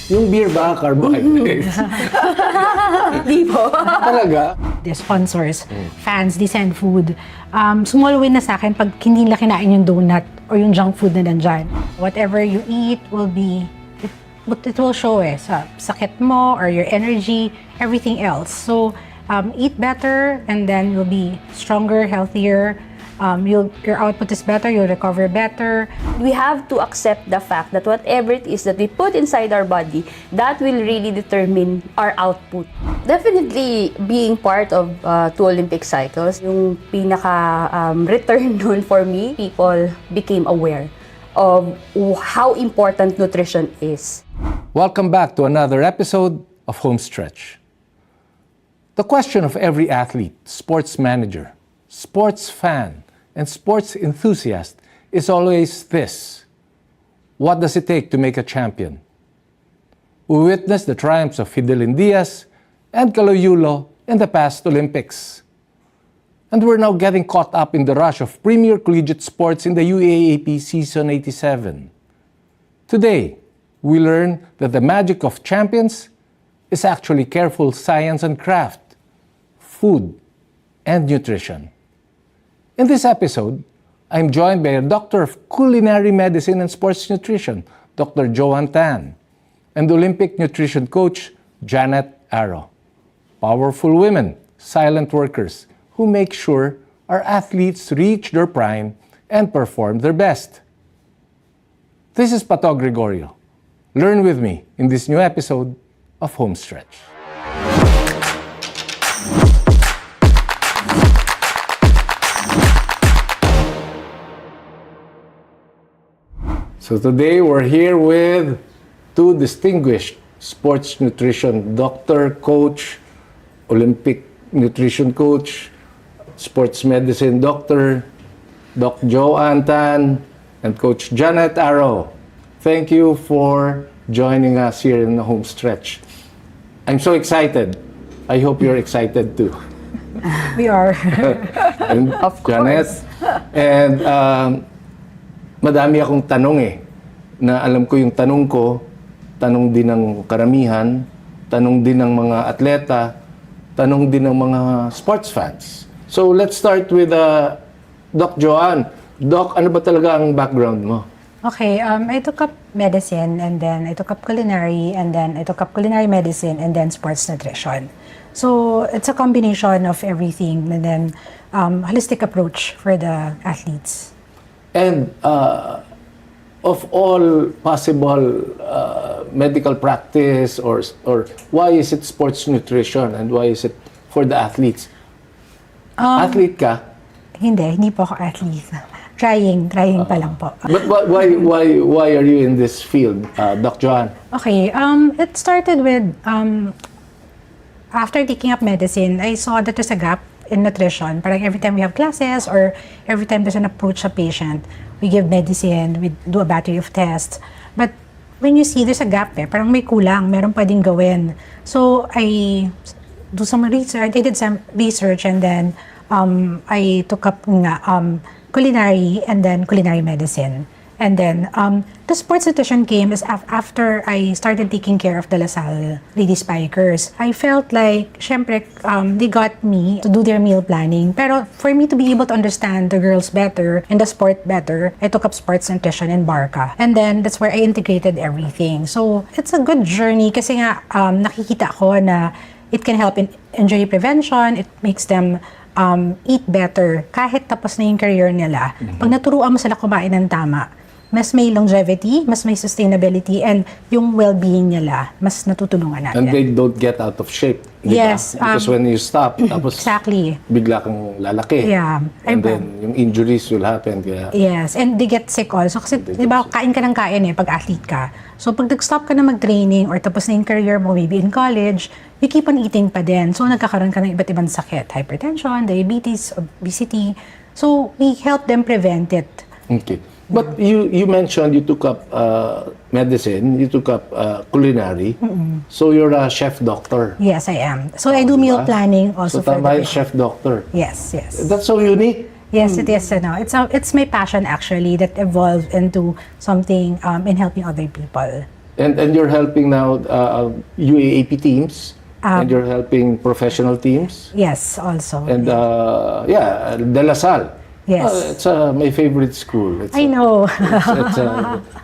Yung beer ba, carbohydrates? Di po. Talaga? The sponsors, fans, they send food. Small win na sa akin pag hindi nila kinain yung donut or yung junk food na nandyan. Whatever you eat will be, it will show sa sakit mo or your energy, everything else. So, eat better and then you'll be stronger, healthier. Your output is better, you'll recover better. We have to accept the fact that whatever it is that we put inside our body, that will really determine our output. Definitely, being part of 2 Olympic cycles, yung pinaka-return nun for me, people became aware of how important nutrition is. Welcome back to another episode of Homestretch. The question of every athlete, sports manager, sports fan, and sports enthusiast is always this: what does it take to make a champion? We witnessed the triumphs of Hidilyn Diaz and Caloy Yulo in the past Olympics. And we're now getting caught up in the rush of premier collegiate sports in the UAAP Season 87. Today, we learn that the magic of champions is actually careful science and craft, food, and nutrition. In this episode, I'm joined by a doctor of culinary medicine and sports nutrition, Dr. Joanne Tan, and Olympic nutrition coach, Jeaneth Aro. Powerful women, silent workers, who make sure our athletes reach their prime and perform their best. This is Pató Gregorio. Learn with me in this new episode of Homestretch. So today we're here with 2 distinguished sports nutrition doctor, coach, Olympic nutrition coach, sports medicine doctor, Doc Joanne Tan, and Coach Jeaneth Aro. Thank you for joining us here in the Homestretch. I'm so excited. I hope you're excited too. We are. And Of course. Jeaneth, and madami akong tanong na alam ko yung tanong ko, tanong din ng karamihan, tanong din ng mga atleta, tanong din ng mga sports fans. So let's start with Doc Joanne. Doc, ano ba talaga ang background mo? Okay, I took up medicine and then I took up culinary and then I took up culinary medicine and then sports nutrition. So it's a combination of everything and then holistic approach for the athletes. And of all possible medical practice or why is it sports nutrition and why is it for the athletes? Athlete ka? Hindi po ako athlete. Trying pa lang po. But why are you in this field, Doc Joanne? Okay, it started with, after taking up medicine, I saw that there's a gap in nutrition. Parang every time we have classes or every time there's an approach a patient, we give medicine, we do a battery of tests. But when you see there's a gap parang may kulang, meron pwedeng gawin. So I do some research, I did some research and then I took up culinary and then culinary medicine. And then the sports nutrition came is after I started taking care of the LaSalle Lady Spikers. I felt like, syempre, they got me to do their meal planning. Pero for me to be able to understand the girls better and the sport better, I took up sports nutrition in Barca. And then that's where I integrated everything. So it's a good journey kasi nga nakikita ko na it can help in injury prevention, it makes them eat better kahit tapos na yung career nila. Pag naturuan mo sila kumain ng tama, mas may longevity, mas may sustainability, and yung well-being nila, mas natutulungan natin. And they don't get out of shape. Yes. Because when you stop, tapos exactly. bigla kang lalaki. Yeah. And then yung injuries will happen. Kaya, yes, and they get sick also. Kasi, di ba, kain ka ng kain pag athlete ka. So, pag nag-stop ka na mag-training or tapos na yung career mo, maybe in college, you keep on eating pa din. So, nagkakaroon ka ng iba't ibang sakit. Hypertension, diabetes, obesity. So, we help them prevent it. Okay. But you mentioned you took up medicine, you took up culinary. So you're a chef doctor. Yes, I am. So I do meal planning also So for tama the yung chef doctor. Yes, yes. That's so unique. Yes, it is. It's my passion actually that evolved into something in helping other people. And you're helping now UAAP teams, and you're helping professional teams. Yes, also. And yeah, De La Salle. Yes. It's my favorite school. I know.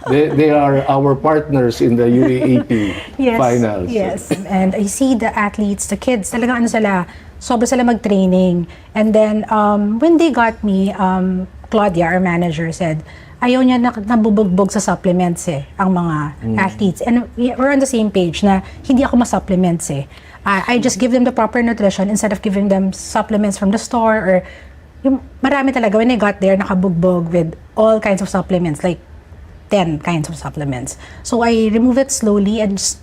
They are our partners in the UAAP Yes, finals. yes. And I see the athletes, the kids, talagang ano sila, sobra sila mag-training. And then, when they got me, Claudia, our manager, said, ayaw niya nabubugbog sa supplements ang mga athletes. And we're on the same page na hindi ako ma-supplements I just give them the proper nutrition instead of giving them supplements from the store or yung marami talaga. When I got there, nakabugbog with all kinds of supplements, like 10 kinds of supplements. So I remove it slowly and just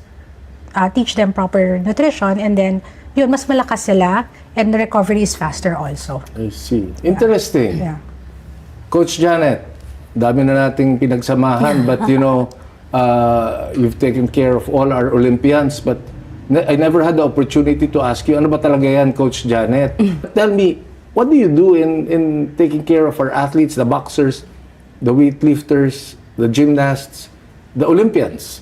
teach them proper nutrition, and then yun, mas malakas sila and the recovery is faster also. I see. Interesting. Yeah. Coach Jeaneth, dami na nating pinagsamahan, but you know, you've taken care of all our Olympians, but I never had the opportunity to ask you, ano ba talaga yan, Coach Jeaneth? Tell me, what do you do in taking care of our athletes, the boxers, the weightlifters, the gymnasts, the Olympians?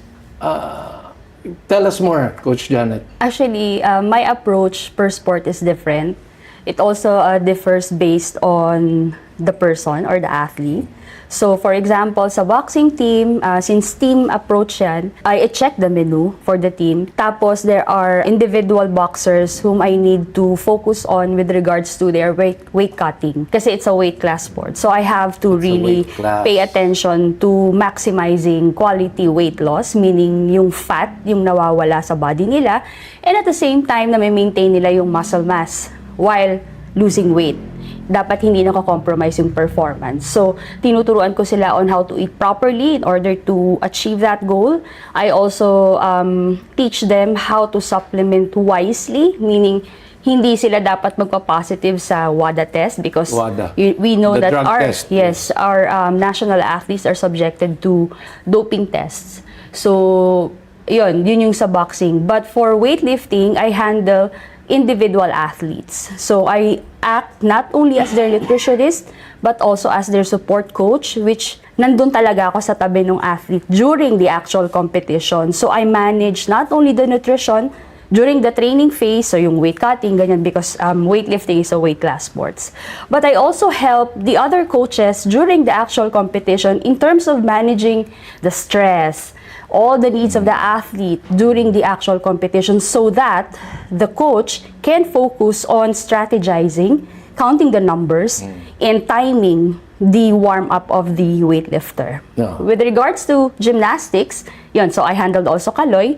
Tell us more, Coach Jeaneth. Actually, my approach per sport is different. It also differs based on the person or the athlete. So, for example, sa boxing team, since team approach yan, I check the menu for the team. Tapos, there are individual boxers whom I need to focus on with regards to their weight cutting. Kasi it's a weight class sport. So, I have to really pay attention to maximizing quality weight loss, meaning yung fat, yung nawawala sa body nila, and at the same time, na may maintain nila yung muscle mass while losing weight. Dapat hindi nako-compromise yung performance. So, tinuturuan ko sila on how to eat properly in order to achieve that goal. I also teach them how to supplement wisely, meaning hindi sila dapat magpa-positive sa WADA test because we know that our national athletes are subjected to doping tests. So, yun yung sa boxing. But for weightlifting, I handle individual athletes. So I act not only as their nutritionist, but also as their support coach, which nandun talaga ako sa tabi ng athlete during the actual competition. So I manage not only the nutrition during the training phase, so yung weight cutting, ganyan, because weightlifting is a weight class sports. But I also help the other coaches during the actual competition in terms of managing the stress, all the needs of the athlete during the actual competition so that the coach can focus on strategizing, counting the numbers, and timing the warm-up of the weightlifter. With regards to gymnastics, yun, so I handled also Caloy.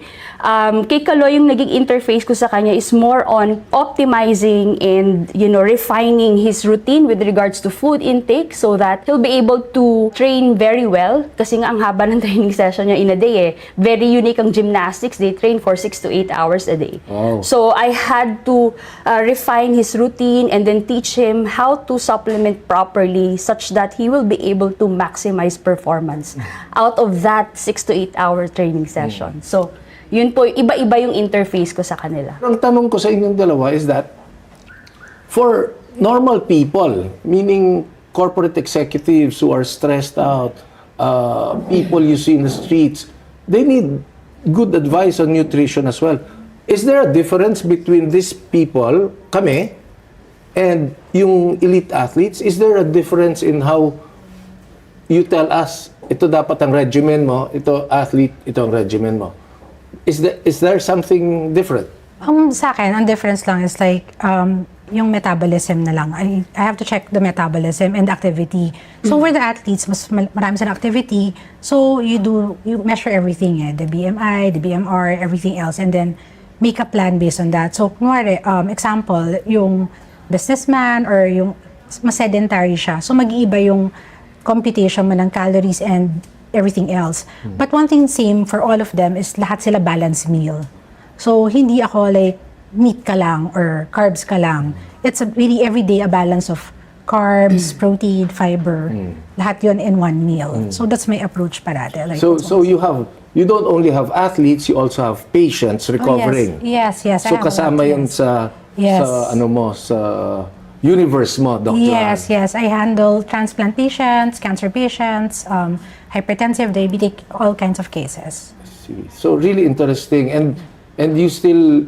Kay Caloy, yung naging interface ko sa kanya is more on optimizing and, refining his routine with regards to food intake so that he'll be able to train very well. Kasi nga, ang haba ng training session niya in a day Very unique ang gymnastics. They train for 6 to 8 hours a day. Wow. So I had to refine his routine and then teach him how to supplement properly such that he will be able to maximize performance out of that 6 to 8 hour training session. So, yun po, iba-iba yung interface ko sa kanila. Ang tanong ko sa inyong dalawa is that for normal people, meaning corporate executives who are stressed out, people you see in the streets, they need good advice on nutrition as well. Is there a difference between these people, kami, and yung elite athletes? Is there a difference in how you tell us, ito dapat ang regimen mo, ito athlete, ito ang regimen mo? Is there something different? Sa akin, ang difference lang is like, yung metabolism na lang. I have to check the metabolism and activity. So, for the athletes, mas marami silang activity. So, you measure everything the BMI, the BMR, everything else, and then make a plan based on that. So, kunwari, example, yung businessman or yung mas sedentary siya. So, mag-iiba yung computation mo ng calories and everything else. But one thing same for all of them is lahat sila balanced meal. So, hindi ako like meat ka lang or carbs ka lang. It's really everyday a balance of carbs, protein, fiber. Lahat yun in one meal. So, that's my approach parate. Like, so you don't only have athletes, you also have patients recovering. Yes. So, kasama yun sa universe mo, Dr. Yes. I handle transplant patients, cancer patients, hypertensive, diabetic, all kinds of cases. see. So really interesting. And you still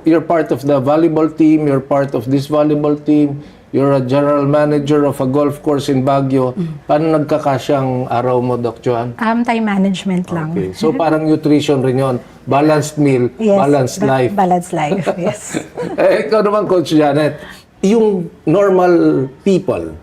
you're part of the volleyball team, you're part of this volleyball team, you're a general manager of a golf course in Baguio. Paano nagkakasyang araw mo, Doc Joan? Time management lang. Okay. So parang nutrition rin yun. Balanced meal, Yes, balanced life. Balanced life, yes. Ikaw naman, Coach Jeaneth, yung normal people,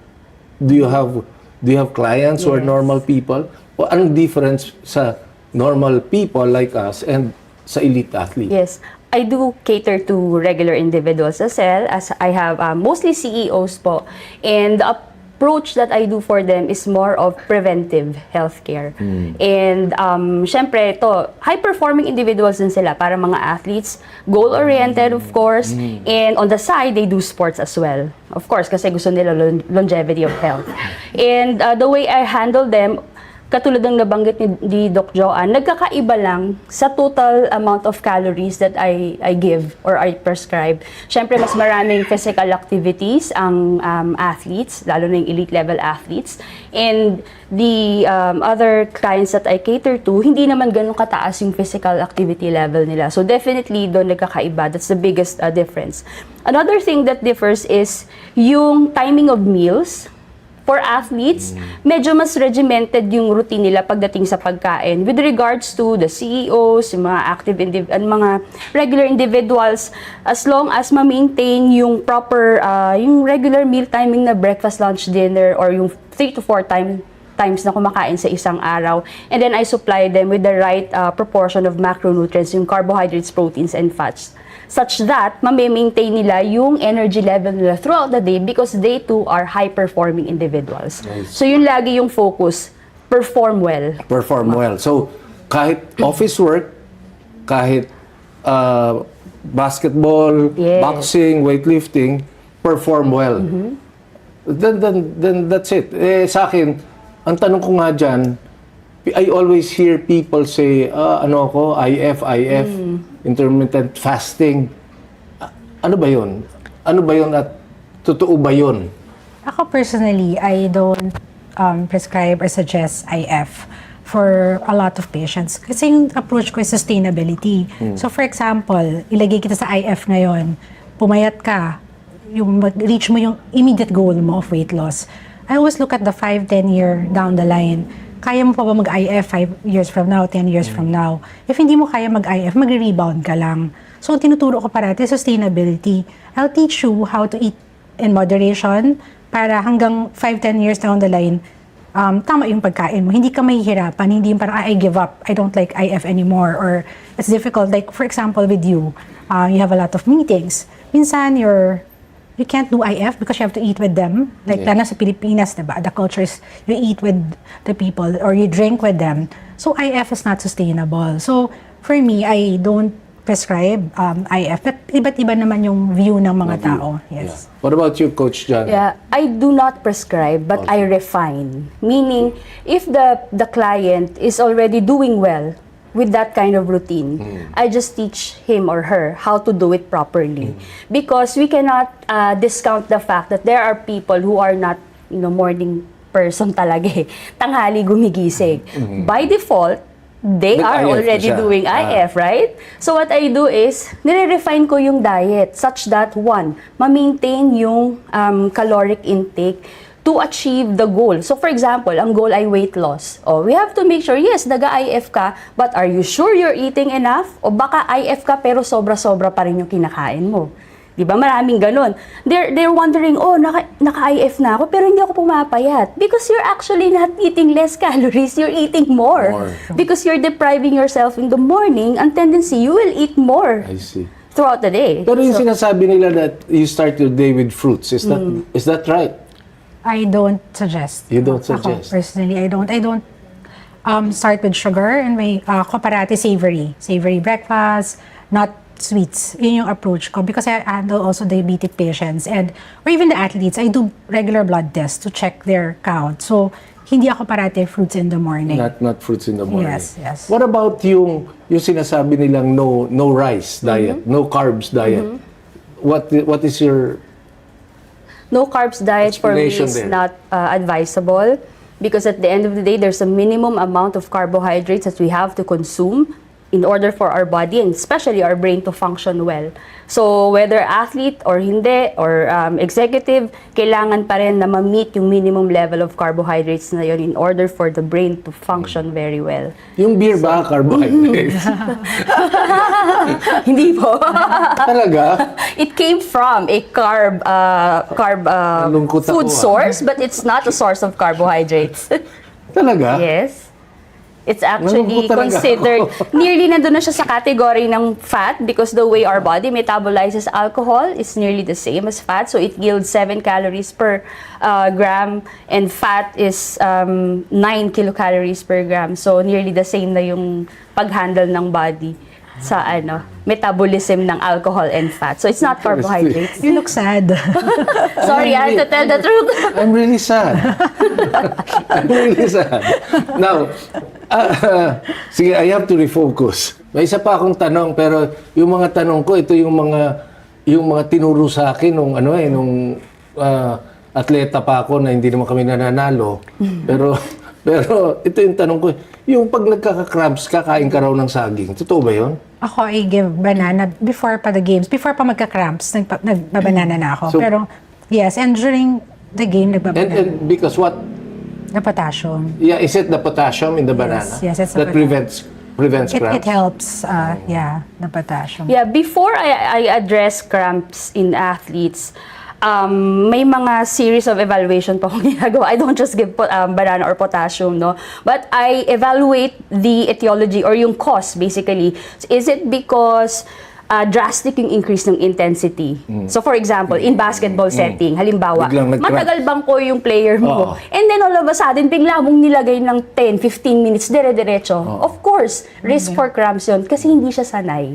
do you have clients who are normal people? O anong difference sa normal people like us and sa elite athlete? Yes. I do cater to regular individuals as well, as I have mostly CEOs po. And the approach that I do for them is more of preventive healthcare. And syempre, high-performing individuals din sila, para mga athletes, goal-oriented of course, and on the side, they do sports as well. Of course, kasi gusto nila longevity of health. And the way I handle them, katulad ng nabanggit ni Doc Joanne, nagkakaiba lang sa total amount of calories that I give or I prescribe. Siyempre, mas maraming physical activities ang athletes, lalo na yung elite level athletes. And the other clients that I cater to, hindi naman ganun kataas yung physical activity level nila. So definitely, doon nagkakaiba. That's the biggest difference. Another thing that differs is yung timing of meals. For athletes, medyo mas regimented yung routine nila pagdating sa pagkain. With regards to the CEOs, yung mga active mga regular individuals, as long as ma-maintain yung proper, yung regular meal timing na breakfast, lunch, dinner, or yung 3 to 4 times na kumakain sa isang araw. And then I supply them with the right proportion of macronutrients, yung carbohydrates, proteins, and fats, such that ma-maintain nila yung energy level nila throughout the day because they too are high-performing individuals. Nice. So yun lagi yung focus, perform well. Perform well. So kahit office work, kahit basketball, boxing, weightlifting, perform well. Then that's it. Sa akin, ang tanong ko nga dyan, I always hear people say, IF, intermittent fasting. Ano ba yun? Ano ba yun at totoo ba yun? Ako personally, I don't prescribe or suggest IF for a lot of patients. Kasi yung approach ko is sustainability. So for example, ilagay kita sa IF ngayon, pumayat ka, yung reach mo yung immediate goal mo of weight loss. I always look at the 5-10 year down the line. Kaya mo pa ba mag-IF 5 years from now, 10 years from now? If hindi mo kaya mag-IF, magre-rebound ka lang. So, tinuturo ko parati, sustainability. I'll teach you how to eat in moderation para hanggang 5-10 years down the line, tama yung pagkain mo. Hindi ka mahihirapan. Hindi yung parang, I give up. I don't like IF anymore. Or it's difficult. Like, for example, with you have a lot of meetings. Minsan, you can't do IF because you have to eat with them. Like, lalo sa Pilipinas, diba? The culture is you eat with the people or you drink with them. So, IF is not sustainable. So, for me, I don't prescribe IF. But iba't iba naman yung view ng mga tao. Yes. Yeah. What about you, Coach John? Yeah, I do not prescribe, but I refine. Meaning, if the client is already doing well with that kind of routine, I just teach him or her how to do it properly. Because we cannot discount the fact that there are people who are not, morning person talaga eh. Tanghali gumigising. By default, they are already doing IF, right? So what I do is, nire-refine ko yung diet such that, one, ma-maintain yung caloric intake to achieve the goal. So for example, ang goal ay weight loss. We have to make sure, yes, naga-IF ka, but are you sure you're eating enough? O baka IF ka pero sobra-sobra pa rin yung kinakain mo. Di ba? Maraming ganun. They're wondering, naka-IF na ako pero hindi ako pumapayat. Because you're actually not eating less calories, you're eating more. Because you're depriving yourself in the morning, ang tendency, you will eat more. I see. Throughout the day. Pero yung sinasabi nila that you start your day with fruits, is that right? I don't suggest. You don't suggest? Ako, personally, I don't start with sugar and may ako parati savory. Savory breakfast, not sweets. Yun yung approach ko because I handle also diabetic patients or even the athletes. I do regular blood tests to check their count. So, hindi ako parati fruits in the morning. Not fruits in the morning. Yes. What about yung sinasabi nilang no rice diet, no carbs diet? What is your no carbs diet for me is not advisable because at the end of the day, there's a minimum amount of carbohydrates that we have to consume in order for our body and especially our brain to function well. So whether athlete or hindi or executive, kailangan pa rin na ma-meet yung minimum level of carbohydrates na yun in order for the brain to function very well. Yung beer ba, carbohydrates? Hindi po. Talaga? It came from a Nalungkot ako, food source, but it's not a source of carbohydrates. Talaga? Yes. It's actually Nalungkot talaga considered, ako. nearly nandun na siya sa category ng fat because the way our body metabolizes alcohol is nearly the same as fat. So it yields 7 calories per gram and fat is 9 kilocalories per gram. So nearly the same na yung pag-handle ng body sa metabolism ng alcohol and fat. So it's not carbohydrates. You look sad. Sorry, I have to tell the truth. I'm really sad. I'm really sad. Now, sige, I have to refocus. May isa pa akong tanong, pero yung mga tanong ko, ito yung mga tinuro sa akin nung atleta pa ako na hindi naman kami nananalo. Pero ito yung tanong ko, yung pag nagkaka-cramps, kakain ka raw ng saging. Totoo ba yun? Ako, I give banana before pa the games. Before pa magka-cramps, nagbabanana na ako. So, pero, yes, and during the game, nagbabanana. And because what? The potassium. Yeah, is it the potassium in the banana? Yes, it's the that prevents cramps? It helps, the potassium. Yeah, before I address cramps in athletes, may mga series of evaluation pa akong ginagawa. I don't just give banana or potassium, no? But I evaluate the etiology or yung cause, basically. Is it because drastic yung increase ng intensity? So for example, in basketball setting, halimbawa, matagal bangko yung player mo. And then all of a sudden, bigla mong nilagay ng 10, 15 minutes, dire-diretso. Of course, risk for cramps yun kasi hindi siya sanay.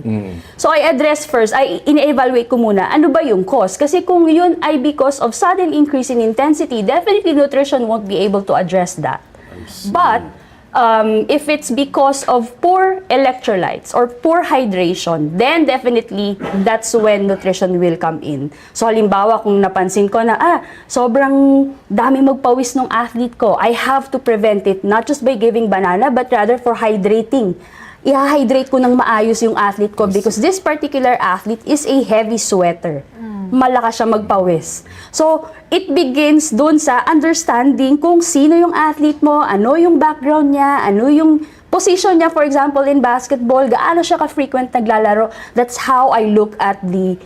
So I address first, ine-evaluate ko muna, ano ba yung cause? Kasi kung yun ay because of sudden increase in intensity, definitely nutrition won't be able to address that. But if it's because of poor electrolytes or poor hydration, then definitely that's when nutrition will come in. So halimbawa kung napansin ko na sobrang dami magpawis ng athlete ko, I have to prevent it not just by giving banana but rather for hydrating. I-hydrate ko ng maayos yung athlete ko because this particular athlete is a heavy sweater. Malakas siya magpawis. So, it begins dun sa understanding kung sino yung athlete mo, ano yung background niya, ano yung position niya, for example, in basketball, gaano siya ka-frequent naglalaro. That's how I look at the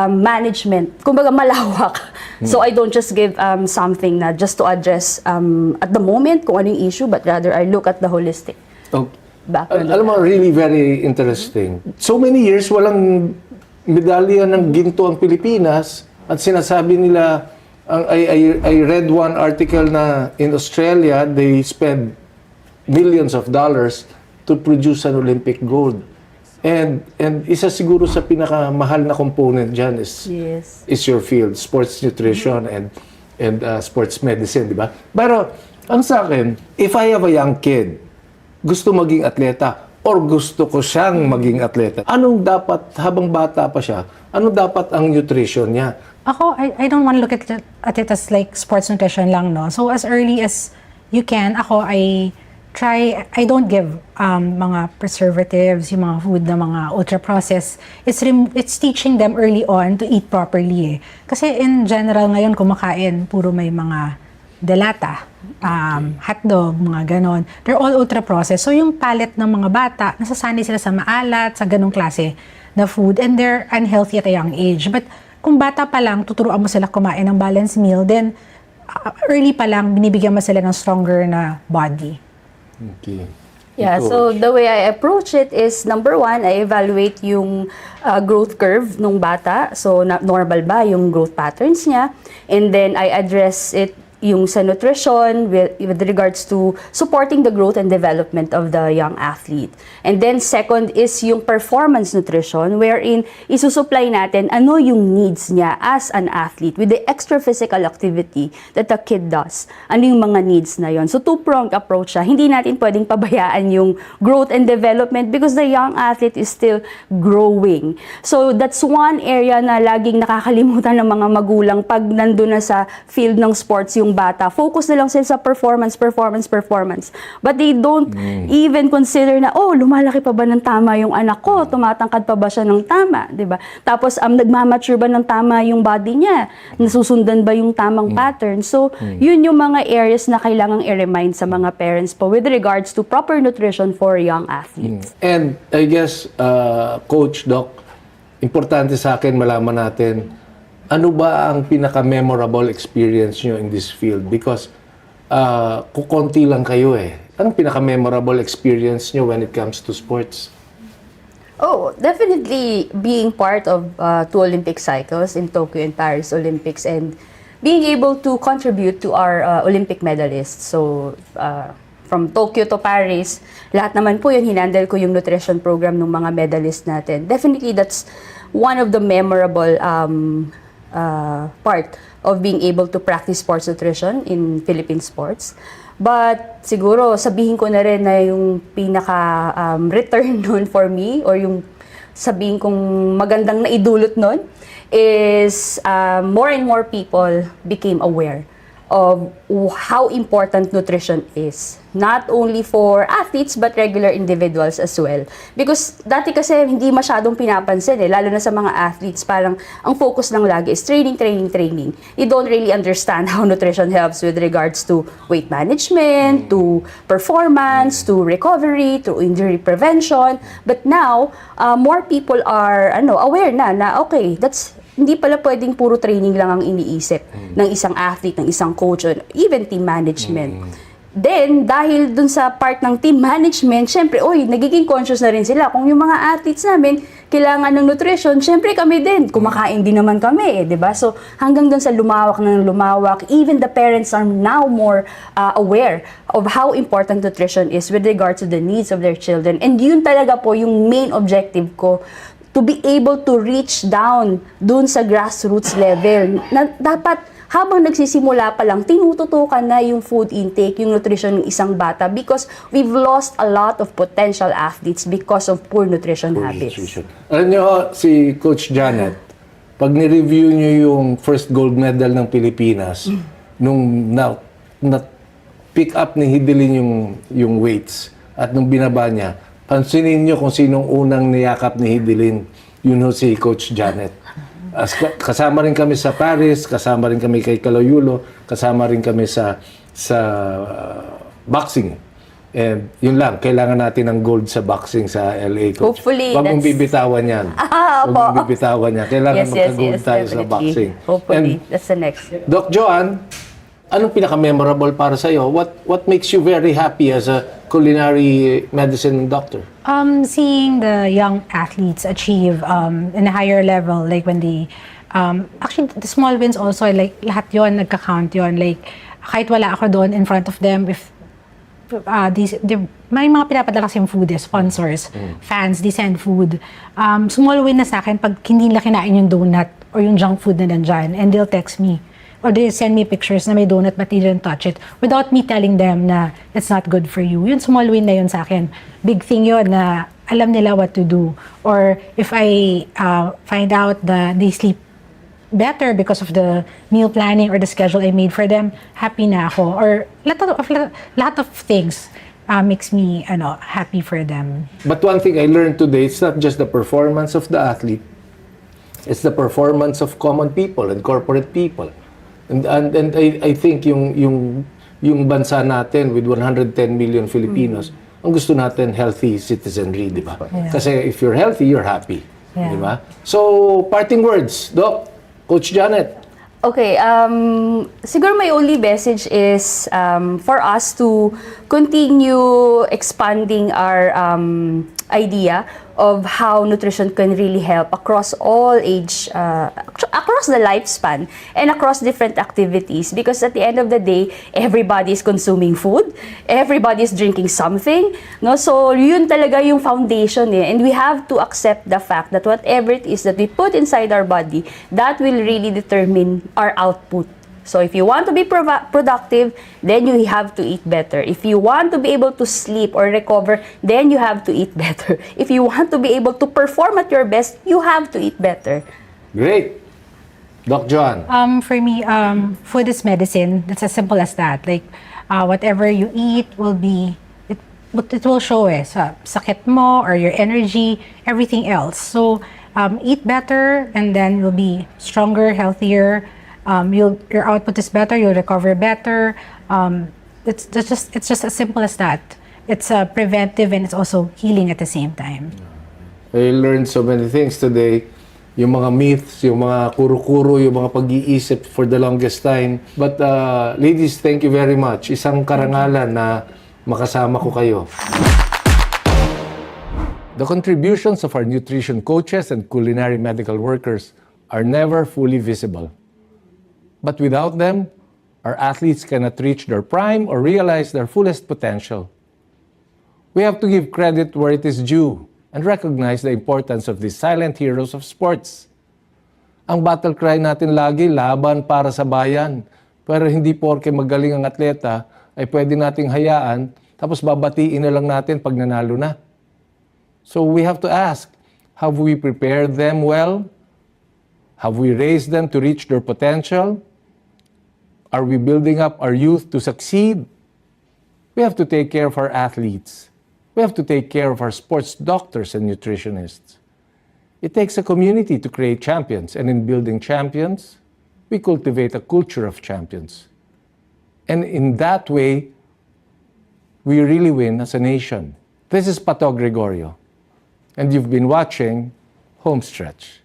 management. Kumbaga, malawak. So, I don't just give something na just to address at the moment kung ano yung issue, but rather I look at the holistic background. Alam mo, really very interesting. So many years, walang medalya ng ginto ang Pilipinas at sinasabi nila, I read one article na in Australia, they spend millions of dollars to produce an Olympic gold. And isa siguro sa pinakamahal na component dyan is your field, sports nutrition and sports medicine, di ba? Pero ang sa akin, if I have a young kid, gusto maging atleta, or gusto ko siyang maging atleta, anong dapat, habang bata pa siya, ano dapat ang nutrition niya? Ako, I don't want to look at it as like sports nutrition lang, no? So as early as you can, ako, I don't give mga preservatives, yung mga food na mga ultra-processed. It's teaching them early on to eat properly, eh. Kasi in general ngayon, kumakain, puro may mga delata, hotdog, mga ganon. They're all ultra-processed. So yung palate ng mga bata, nasasanay sila sa maalat, sa ganong klase na food, and they're unhealthy at a young age. But kung bata pa lang, tuturuan mo sila kumain ng balanced meal, then early pa lang, binibigyan mo sila ng stronger na body. Okay. Yeah, so the way I approach it is, number one, I evaluate yung growth curve ng bata. So, normal ba yung growth patterns niya? And then, I address it yung sa nutrition with regards to supporting the growth and development of the young athlete. And then second is yung performance nutrition, wherein isusupply natin ano yung needs niya as an athlete with the extra physical activity that the kid does. Ano yung mga needs na yon. So two-pronged approach siya. Hindi natin pwedeng pabayaan yung growth and development because the young athlete is still growing. So that's one area na laging nakakalimutan ng mga magulang pag nandun na sa field ng sports yung yung bata. Focus na lang sila sa performance. But they don't even consider na, oh, lumalaki pa ba ng tama yung anak ko? Tumatangkad pa ba siya ng tama? Diba? Tapos, nagmamature ba ng tama yung body niya? Nasusundan ba yung tamang pattern? So, yun yung mga areas na kailangang i-remind sa mga parents po with regards to proper nutrition for young athletes. And I guess, Coach, Doc, importante sa akin malaman natin, ano ba ang pinaka-memorable experience nyo in this field? Because kukonti lang kayo eh. Anong pinaka-memorable experience nyo when it comes to sports? Oh, definitely being part of 2 Olympic cycles in Tokyo and Paris Olympics and being able to contribute to our Olympic medalists. So, from Tokyo to Paris, lahat naman po yun, hinandle ko yung nutrition program ng mga medalists natin. Definitely, that's one of the memorable part of being able to practice sports nutrition in Philippine sports. But siguro sabihin ko na rin na yung pinaka return nun for me or yung sabihin kong magandang naidulot nun is more and more people became aware of how important nutrition is. Not only for athletes, but regular individuals as well. Because dati kasi hindi masyadong pinapansin lalo na sa mga athletes, parang ang focus lang lagi is training. You don't really understand how nutrition helps with regards to weight management, to performance, to recovery, to injury prevention. But now, more people are aware na okay, hindi pala pwedeng puro training lang ang iniisip ng isang athlete, ng isang coach, or even team management. Then, dahil dun sa part ng team management, syempre, nagiging conscious na rin sila. Kung yung mga athletes namin, kailangan ng nutrition, syempre kami din. Kumakain din naman kami, di ba? So, hanggang dun sa lumawak, even the parents are now more aware of how important nutrition is with regard to the needs of their children. And yun talaga po yung main objective ko, to be able to reach down dun sa grassroots level. Na dapat habang nagsisimula pa lang, tinututukan na yung food intake, yung nutrition ng isang bata because we've lost a lot of potential athletes because of poor nutrition habits. Alam niyo, si Coach Jeaneth, pag ni-review niyo yung first gold medal ng Pilipinas, nung na-pick up ni Hidilyn yung weights at nung binaba niya, pansinin niyo kung sinong unang niyakap ni Hidilyn, yun si Coach Jeaneth. Kasama rin kami sa Paris, kasama rin kami kay Caloy Yulo, kasama rin kami sa boxing. And yun lang, kailangan natin ng gold sa boxing sa LA, Coach. Hopefully, Huwag mong bibitawan yan. Huwag mong bibitawan yan. Kailangan magka-gold tayo sa boxing. Hopefully, that's the next. Doc Joanne, anong pinaka-memorable para sa'yo? What makes you very happy as a culinary medicine doctor? Seeing the young athletes achieve in a higher level, like when they, actually the small wins also, like lahat yon nagka-count yon. Like kahit wala ako doon in front of them, if may mga pinapadala kasing food, sponsors, fans, they send food. Small win na sa akin pag hindi nila kinain yung donut or yung junk food na nandyan, and they'll text me. Or they send me pictures na may donut but they didn't touch it without me telling them na it's not good for you. Yun, small win na yun sa akin. Big thing yun na alam nila what to do. Or if I find out that they sleep better because of the meal planning or the schedule I made for them, happy na ako. Or lot of things makes me happy for them. But one thing I learned today, it's not just the performance of the athlete, it's the performance of common people and corporate people. And I think yung bansa natin with 110 million Filipinos, ang gusto natin healthy citizenry, di ba? Yeah. Kasi if you're healthy, you're happy, Yeah. di ba? So, parting words, Doc, Coach Jeaneth. Okay, siguro my only message is for us to continue expanding our idea of how nutrition can really help across all age, across the lifespan, and across different activities. Because at the end of the day, everybody is consuming food, everybody is drinking something, no? So yun talaga yung foundation and we have to accept the fact that whatever it is that we put inside our body, that will really determine our output. So if you want to be productive, then you have to eat better. If you want to be able to sleep or recover, then you have to eat better. If you want to be able to perform at your best, you have to eat better. Great. Doc John. For me, food is medicine. It's as simple as that. Like, whatever you eat will be, it will show sa sakit mo or your energy, everything else. So, eat better and then you'll be stronger, healthier. Your output is better, you'll recover better. It's just as simple as that. It's preventive and it's also healing at the same time. I learned so many things today. Yung mga myths, yung mga kuro-kuro, yung mga pag-iisip for the longest time. But ladies, thank you very much. Isang karangalan na makasama ko kayo. The contributions of our nutrition coaches and culinary medical workers are never fully visible. But without them, our athletes cannot reach their prime or realize their fullest potential. We have to give credit where it is due and recognize the importance of these silent heroes of sports. Ang battle cry natin lagi, laban para sa bayan. Pero hindi porke magaling ang atleta, ay pwede nating hayaan, tapos babatiin na lang natin pag nanalo na. So we have to ask, have we prepared them well? Have we raised them to reach their potential? Are we building up our youth to succeed? We have to take care of our athletes. We have to take care of our sports doctors and nutritionists. It takes a community to create champions, and in building champions, we cultivate a culture of champions. And in that way, we really win as a nation. This is Pató Gregorio, and you've been watching Homestretch.